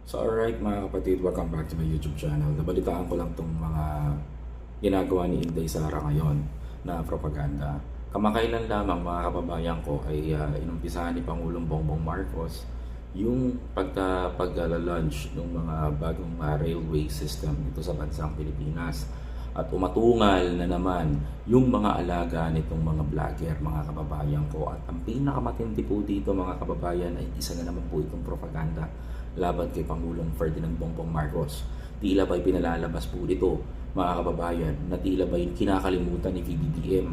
So alright mga kapatid, welcome back to my YouTube channel. Nabalitaan ko lang itong mga ginagawa ni Inday Sara ngayon na propaganda. Kamakailan lamang mga kababayan ko ay inumpisahan ni Pangulong Bongbong Marcos yung pag-launch ng mga bagong railway system dito sa bansang Pilipinas. At umatungal na naman yung mga alaga nitong mga vlogger, mga kababayan ko. At ang pinakamatindi po dito mga kababayan ay isa na naman po itong propaganda laban kay Pangulong Ferdinand Bongbong Marcos. Tila ba'y pinalalabas po dito mga kababayan na tila ba'y kinakalimutan ni PBBM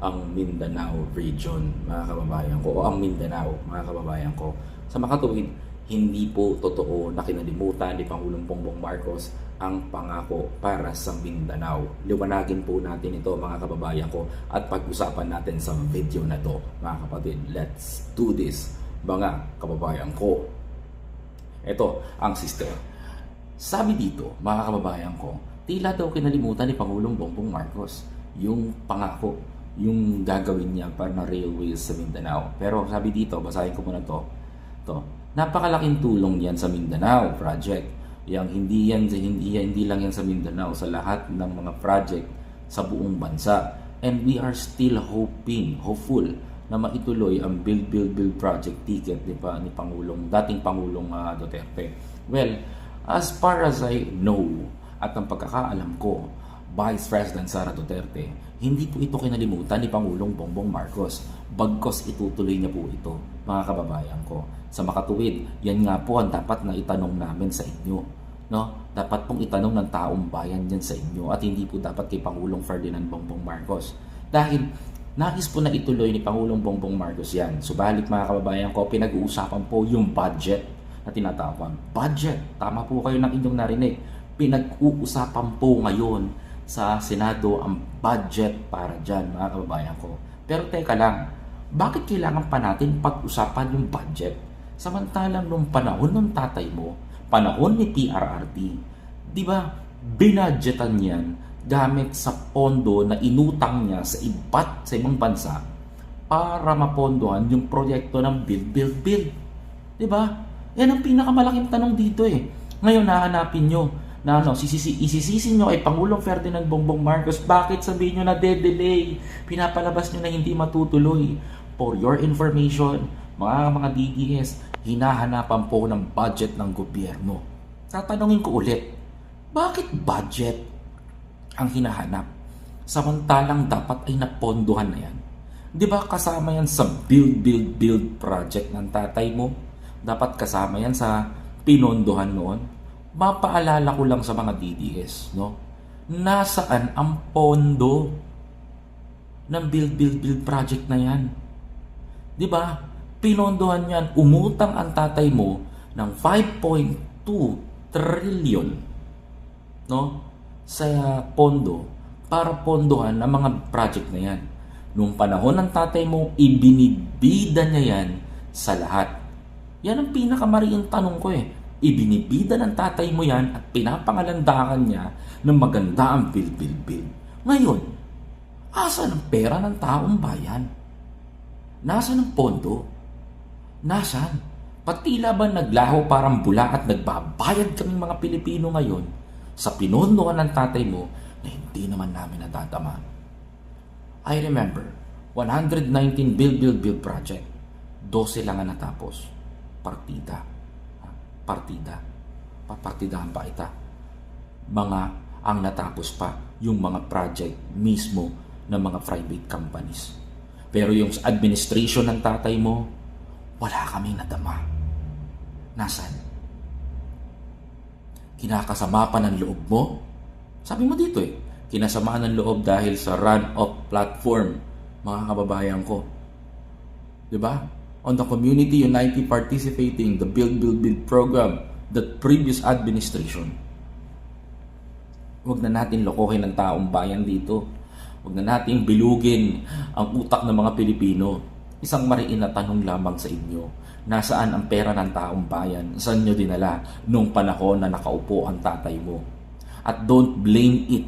ang Mindanao region mga kababayan ko o ang Mindanao mga kababayan ko. Sa makatuwid, hindi po totoo na kinalimutan ni Pangulong Bongbong Marcos ang pangako para sa Mindanao. Liwanagin po natin ito mga kababayan ko at pag-usapan natin sa video na to mga kapatid. Let's do this mga kababayan ko. Ito ang system. Sabi dito mga kababayan ko, tila daw kinalimutan ni Pangulong Bongbong Marcos yung pangako, yung gagawin niya para na railways sa Mindanao. Pero sabi dito, basahin ko muna to. Napakalaking tulong yan sa Mindanao project. Hindi lang yan sa Mindanao, sa lahat ng mga project sa buong bansa. And we are still hopeful na maituloy ang Build Project ticket ni dating Pangulong Duterte. Well, as far as I know at ang pagkakaalam ko, Vice President Sara Duterte, hindi po ito kinalimutan ni Pangulong Bongbong Marcos. Bagkos itutuloy niya po ito, mga kababayan ko. Sa makatuwid, yan nga po ang dapat na itanong namin sa inyo. No? Dapat pong itanong ng taong bayan yan sa inyo at hindi po dapat kay Pangulong Ferdinand Bongbong Marcos. Dahil nais po na ituloy ni Pangulong Bongbong Marcos yan. Subalit mga kababayan ko, pinag-uusapan po yung budget na tinatawag. Budget, tama po kayo ng inyong narinig. Pinag-uusapan po ngayon sa Senado ang budget para dyan mga kababayan ko. Pero teka lang, bakit kailangan pa natin pag-usapan yung budget? Samantalang nung panahon ng tatay mo, panahon ni PRRD, di ba, binadgetan yan gamit sa pondo na inutang niya sa ibang bansa para mapondohan yung proyekto ng Build. Di ba? Yan ang pinakamalaking tanong dito eh. Ngayon nahanapin nyo na isisisi nyo kay Pangulong Ferdinand Bongbong Marcos, bakit sabihin nyo na de-delay? Pinapalabas nyo na hindi matutuloy. For your information, mga DDS, hinahanapan po ng budget ng gobyerno. Tatanungin ko ulit, bakit budget ang hinahanap? Samantalang dapat ay napondohan na yan. Di ba kasama yan sa build project ng tatay mo? Dapat kasama yan sa pinondohan noon. Mapaalala ko lang sa mga DDS, no? Nasaan ang pondo ng build project na yan? Di ba? Pinondohan yan, umutang ang tatay mo ng 5.2 trillion, no? Sa pondo para pondohan ang mga project na yan. Nung panahon ng tatay mo, ibinibida niya yan sa lahat. Yan ang pinakamariing tanong ko eh. Ibinibida ng tatay mo yan at pinapangalandakan niya ng maganda ang build. Ngayon, asan ang pera ng taong bayan? Nasaan ang pondo? Nasaan? Patila ba naglaho parang bula at nagbabayad kaming mga Pilipino ngayon sa pinondohan ng tatay mo na hindi naman namin nadadama? I remember, 119 build project. 12 lang ang natapos. Partida. Papartidahan pa kita. Ang natapos pa yung mga project mismo ng mga private companies. Pero yung administration ng tatay mo, wala kaming nadama. Nasaan? Kinakasama pa ng loob mo? Sabi mo dito eh, kinasama ng loob dahil sa run-off platform, mga kababayan ko. Diba? On the community united participating the build program that previous administration. Huwag na natin lokohin ng taong bayan dito. Huwag na natin bilugin ang utak ng mga Pilipino. Isang mariin na tanong lamang sa inyo. Nasaan ang pera ng taong bayan? Saan nyo dinala nung panahon na nakaupo ang tatay mo? At don't blame it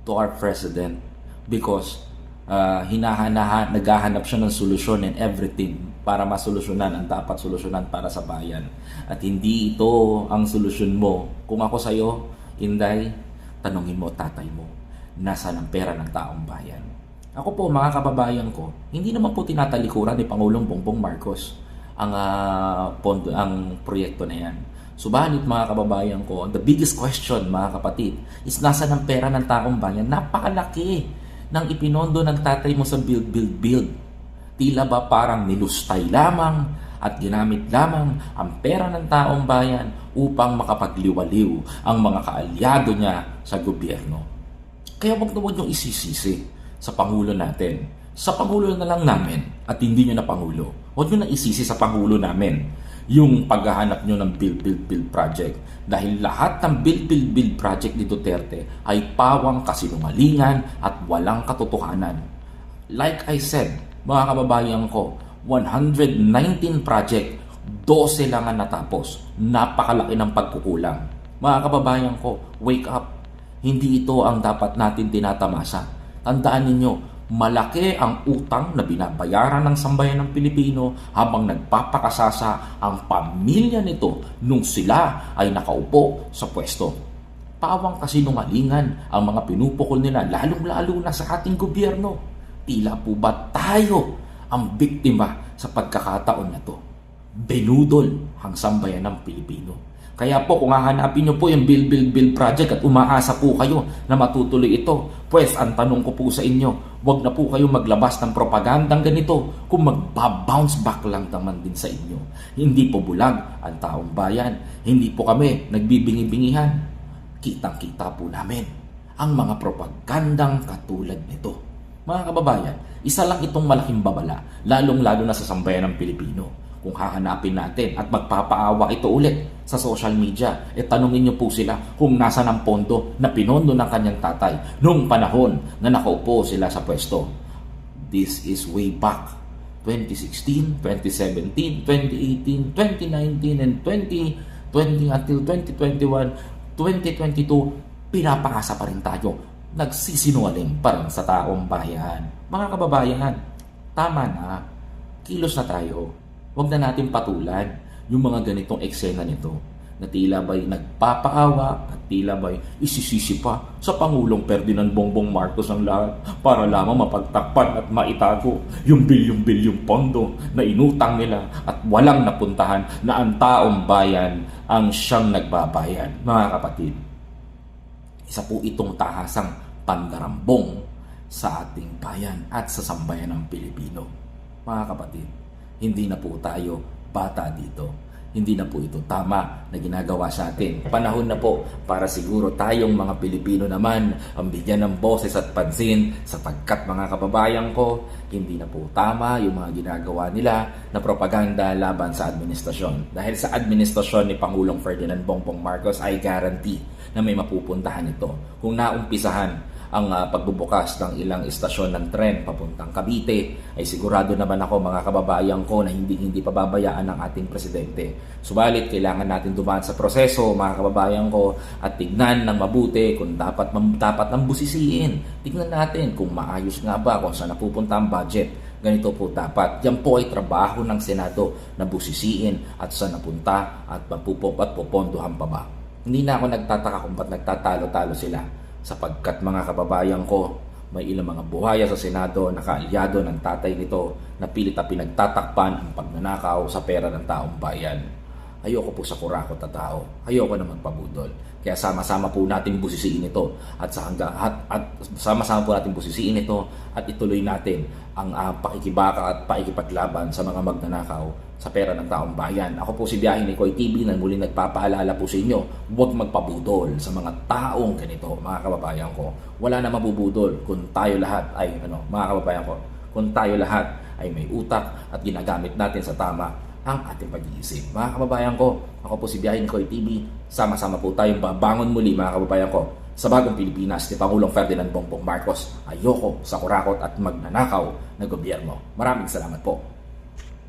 to our president because naghahanap siya ng solusyon and everything para masolusyonan ang dapat solusyonan para sa bayan. At hindi ito ang solusyon mo. Kung ako sa'yo, Inday, tanungin mo tatay mo, nasaan ang pera ng taong bayan? Ako po, mga kababayan ko, hindi naman po tinatalikuran ni Pangulong Bongbong Marcos ang proyekto na yan. Subalit mga kababayan ko, the biggest question mga kapatid is nasaan ang pera ng taong bayan? Napakalaki ng ipinondo ng tatay mo sa build. Tila ba parang nilustay lamang at ginamit lamang ang pera ng taong bayan upang makapagliwaliw ang mga kaalyado niya sa gobyerno. Kaya wag yung isisisi sa Pangulo natin. Sa Pangulo na lang namin at hindi nyo na Pangulo. Huwag nyo na isisi sa Pangulo namin yung paghahanap nyo ng build project. Dahil lahat ng build project ni Duterte ay pawang kasinungalingan at walang katotohanan. Like I said, mga kababayan ko, 119 project, 12 lang ang natapos. Napakalaki ng pagkukulang. Mga kababayan ko, wake up. Hindi ito ang dapat natin tinatamasa. Tandaan ninyo, malaki ang utang na binabayaran ng sambayan ng Pilipino habang nagpapakasasa ang pamilya nito nung sila ay nakaupo sa pwesto. Pawang kasinungalingan ang mga pinupukol nila, lalong-lalo na sa ating gobyerno. Tila po ba tayo ang biktima sa pagkakataon na to? Benudol ang sambayan ng Pilipino. Kaya po kung hahanapin nyo po yung build project at umaasa po kayo na matutuloy ito, pues ang tanong ko po sa inyo, wag na po kayo maglabas ng propagandang ganito kung magbabounce back lang naman din sa inyo. Hindi po bulag ang taong bayan, hindi po kami nagbibingi-bingihan. Kitang-kita po namin ang mga propagandang katulad nito. Mga kababayan, isa lang itong malaking babala, lalong-lalo na sa sambayan ng Pilipino. Kung hahanapin natin at magpapaawa ito ulit sa social media, tanungin niyo po sila kung nasaan ang pondo na pinondo ng kanyang tatay noong panahon na nakaupo sila sa pwesto. This is way back 2016, 2017, 2018, 2019, and 2020 until 2021, 2022, pinapakasa pa rin tayo. Nagsisinungaling pa rin sa taong bayan. Mga kababayan, tama na. Kilos na tayo. Huwag na natin patulan yung mga ganitong eksena nito na tila ba'y nagpapaawa at tila ba'y isisisi pa sa Pangulong Ferdinand Bongbong Marcos ang lahat para lamang mapagtakpan at maitago yung bilyong-bilyong pondo na inutang nila at walang napuntahan na ang taong bayan ang siyang nagbabayan. Mga kapatid, isa po itong tahasang pandarambong sa ating bayan at sa sambayan ng Pilipino. Mga kapatid, hindi na po tayo bata dito. Hindi na po ito tama na ginagawa sa atin. Panahon na po para siguro tayong mga Pilipino naman ang bigyan ng boses at pansin sapagkat mga kababayan ko, hindi na po tama yung mga ginagawa nila na propaganda laban sa administrasyon. Dahil sa administrasyon ni Pangulong Ferdinand Bongbong Marcos ay guarantee na may mapupuntahan ito. Kung naumpisahan ang pagbubukas ng ilang istasyon ng tren papuntang Cavite, ay sigurado naman ako mga kababayan ko na hindi pababayaan ng ating presidente. Subalit kailangan natin dumaan sa proseso mga kababayan ko at tignan ng mabuti kung dapat nang busisiin. Tignan natin kung maayos nga ba kung saan napupunta ang budget. Ganito po dapat. Yan po ay trabaho ng Senado na busisiin at saan napunta at pupondohan pa ba. Hindi na ako nagtataka kung ba't nagtatalo-talo sila. Sapagkat mga kababayan ko, may ilang mga buhaya sa Senado na kaalyado ng tatay nito na pilit na pinagtatakpan ang pagnanakaw sa pera ng taong bayan. Ayoko po sa kurakot na tao. Ayoko na magpabudol. Kaya sama-sama po natin busisiin ito at sama-sama po natin busisiin ito at ituloy natin ang pakikibaka at pakikipaglaban sa mga magnanakaw sa pera ng taong bayan. Ako po si Biyahe ni Koy TV na muling nagpapaalala po sa inyo, huwag magpabudol sa mga taong ganito, mga kababayan ko. Wala na mabubudol kung tayo lahat ay, mga kababayan ko, kung tayo lahat ay may utak at ginagamit natin sa tama ang ating pag-iisip. Mga kababayan ko, ako po si Biyahe ni Koy TV, sama-sama po tayong babangon muli mga kababayan ko sa bagong Pilipinas ni Pangulong Ferdinand Bongbong Marcos. Ayoko sa kurakot at magnanakaw na gobyerno. Maraming salamat po.